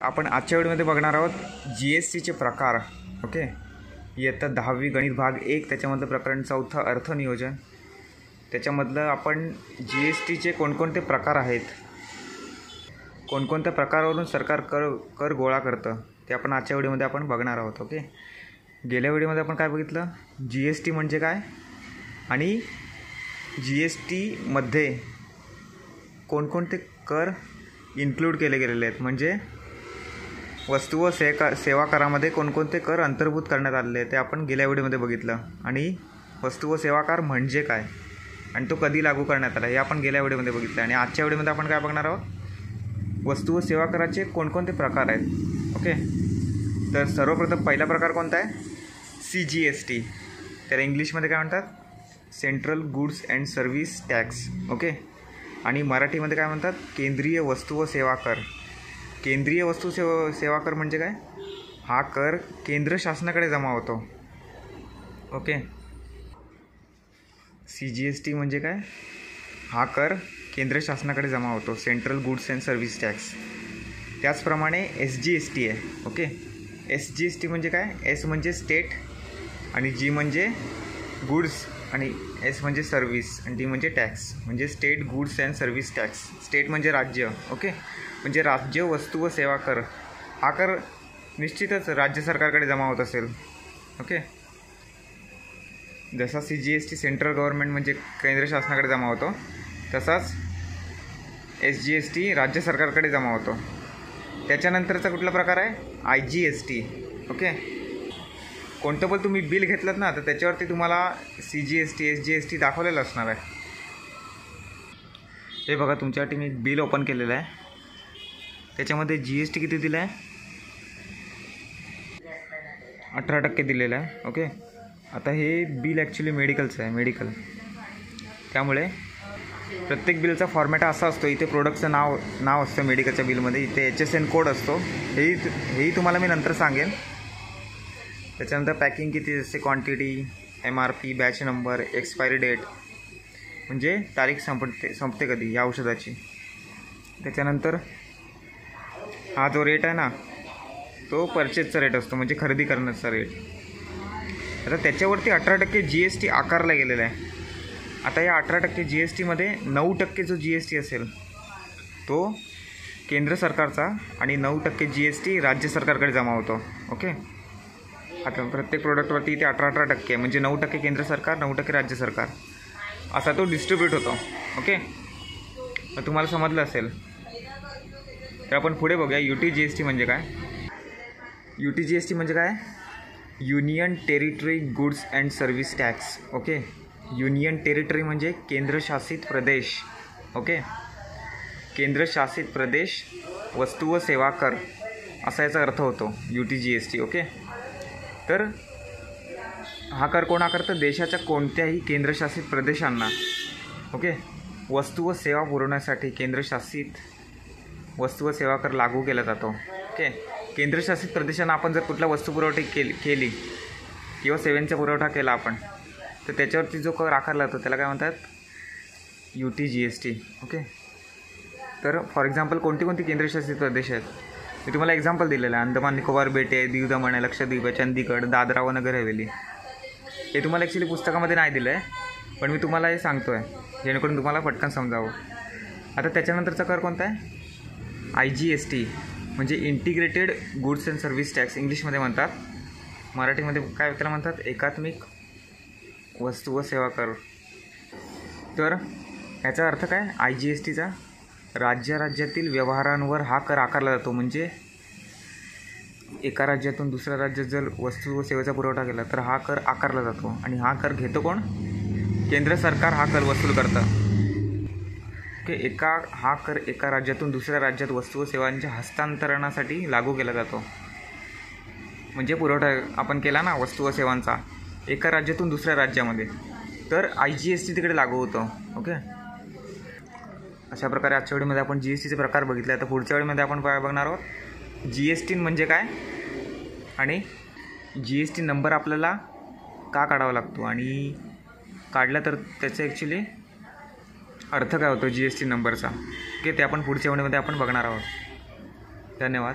आपण आजच्या व्हिडिओमध्ये बघणार आहोत जीएसटीचे प्रकार. ओके, इयत्ता 10वी गणित भाग 1 त्याच्यामधलं प्रकरण 4 अर्थनियोजन. त्याच्यामधलं आपण जीएसटीचे कोणकोणते प्रकार आहेत, कोणकोणत्या प्रकारावरून सरकार कर गोळा करतं ते आपण आजच्या व्हिडिओमध्ये आपण बघणार आहोत. ओके, गेल्या व्हिडिओमध्ये आपण काय बघितलं, जीएसटी म्हणजे काय आणि जीएसटीमध्ये कोणकोणते कर इन्क्लूड केले गेलेले आहेत, म्हणजे वस्तू व सेवा करामध्ये कोणकोणते कर अंतर्भूत करण्यात आलेले आहेत ते आपण गेल्या व्हिडिओमध्ये बघितलं. आणि वस्तू व सेवा कर म्हणजे काय आणि तो कधी लागू करण्यात आला हे आपण गेल्या व्हिडिओमध्ये बघितलं. आणि आजच्या व्हिडिओमध्ये आपण काय बघणार आहोत, वस्तू व सेवा कराचे कोणकोणते प्रकार आहेत. ओके, तर सर्वप्रथम पहिला प्रकार कोणता आहे, CGST. त्याला इंग्लिशमध्ये काय म्हणतात, central goods and service tax. Okay, आणि मराठीमध्ये काय म्हणतात, केंद्रीय वस्तू व सेवा कर. केंद्रीय वस्तू सेवा कर म्हणजे काय, हा कर केंद्र शासनाकडे जमा होतो. ओके, CGST म्हणजे काय, हा कर केंद्र शासनाकडे जमा होतो, central goods and service tax. त्याचप्रमाणे SGST आहे. ओके, SGST म्हणजे काय, S म्हणजे स्टेट आणि G म्हणजे गुड्स आणि S म्हणजे सर्व्हिस आणि D म्हणजे टॅक्स, म्हणजे state goods and service tax. State म्हणजे राज्य. ओके, म्हणजे राज्य वस्तू व सेवा कर, हा कर निश्चितच राज्य सरकारकडे जमा होत असेल. ओके, जसा CGST सेंट्रल गव्हर्नमेंट म्हणजे केंद्र शासनाकडे जमा होतो, तसाच SGST राज्य सरकारकडे जमा होतो. त्याच्यानंतरचा कुठला प्रकार आहे, IGST. ओके, कोणतं पण तुम्ही बिल घेतलं ना तर त्याच्यावरती तुम्हाला CGST SGST दाखवलेलं असणार आहे. हे बघा, तुमच्यासाठी मी बिल ओपन केलेलं आहे, त्याच्यामध्ये GST किती दिलं आहे, 18% दिलेलं आहे. ओके, आता हे बिल ॲक्च्युली मेडिकलचं आहे, मेडिकल. त्यामुळे प्रत्येक बिलचा फॉर्मॅट असा असतो, इथे प्रोडक्टचं नाव असतं मेडिकलच्या बिलमध्ये, इथे HSN कोड असतो, हेही तुम्हाला मी नंतर सांगेन. त्याच्यानंतर पॅकिंग किती असते, quantity, MRP, batch number, expiry date म्हणजे तारीख संपते कधी या औषधाची. त्याच्यानंतर हा जो रेट आहे ना, तो परचेसचा रेट असतो, म्हणजे खरेदी करण्याचा रेट. आता त्याच्यावरती 18% GST आकारला गेलेला आहे. आता या 18% GSTमध्ये 9% जो GST असेल तो केंद्र सरकारचा आणि 9% GST राज्य सरकारकडे जमा होतो. ओके, आता प्रत्येक प्रोडक्टवरती इथे 18% म्हणजे 9% केंद्र सरकार, 9% राज्य सरकार, असा तो डिस्ट्रीब्यूट होतो. ओके, तर तुम्हाला समजलं असेल. तर आपण पुढे बघूया, UTGST म्हणजे काय. UTGST म्हणजे काय, union territory goods and service tax. Okay, union territory म्हणजे केंद्रशासित प्रदेश. ओके, केंद्रशासित प्रदेश वस्तू व सेवा कर असा याचा अर्थ होतो UTGST. ओके, तर हा कर कोण आकारतं, देशाच्या कोणत्याही केंद्रशासित प्रदेशांना. ओके, वस्तू व सेवा पुरवण्यासाठी केंद्रशासित वस्तू व सेवा कर लागू केला जातो. ओके, केंद्रशासित प्रदेशांना आपण जर कुठला वस्तू पुरवठा केली किंवा सेवांचा पुरवठा केला आपण, तर त्याच्यावरती जो कर आकारला जातो त्याला काय म्हणतात, UTGST. ओके, तर फॉर एक्झाम्पल कोणती केंद्रशासित प्रदेश आहेत मी तुम्हाला एक्झाम्पल दिलेलं आहे, अंदमान निकोबार बेटे, दीव दमण आहे, लक्षद्वीप आहे, चंदीगड, दादरा व नगर हवेली. हे तुम्हाला ॲक्च्युली पुस्तकामध्ये नाही दिलं आहे, पण मी तुम्हाला हे सांगतो आहे जेणेकरून तुम्हाला पटकन समजावं. आता त्याच्यानंतरचा कर कोणता आहे, IGST म्हणजे integrated goods and service tax इंग्लिशमध्ये म्हणतात, मराठीमध्ये काय त्याला म्हणतात, एकात्मिक वस्तू व सेवा कर. तर याचा अर्थ काय, IGSTचा राज्यातील व्यवहारांवर हा कर आकारला जातो. म्हणजे एका राज्यातून दुसऱ्या राज्यात जर वस्तू व सेवेचा पुरवठा केला तर हा कर आकारला जातो आणि हा कर घेतो कोण, केंद्र सरकार हा कर वसूल करतं. की हा कर एका राज्यातून दुसऱ्या राज्यात वस्तू व सेवांच्या हस्तांतरणासाठी लागू केला जातो. म्हणजे पुरवठा आपण केला ना वस्तू व सेवांचा एका राज्यातून दुसऱ्या राज्यामध्ये, तर IGST तिकडे लागू होतं. ओके, अशा प्रकारे आजच्या वेळेमध्ये आपण GSTचे प्रकार बघितले. आता पुढच्या वेळेमध्ये आपण काय बघणार आहोत, GST म्हणजे काय आणि GST नंबर आपल्याला का काढावा लागतो आणि काढला तर त्याचं ॲक्च्युली अर्थ काय होतो GST नंबरचा. ओके, ते आपण पुढच्या व्हिडिओमध्ये आपण बघणार आहोत. धन्यवाद.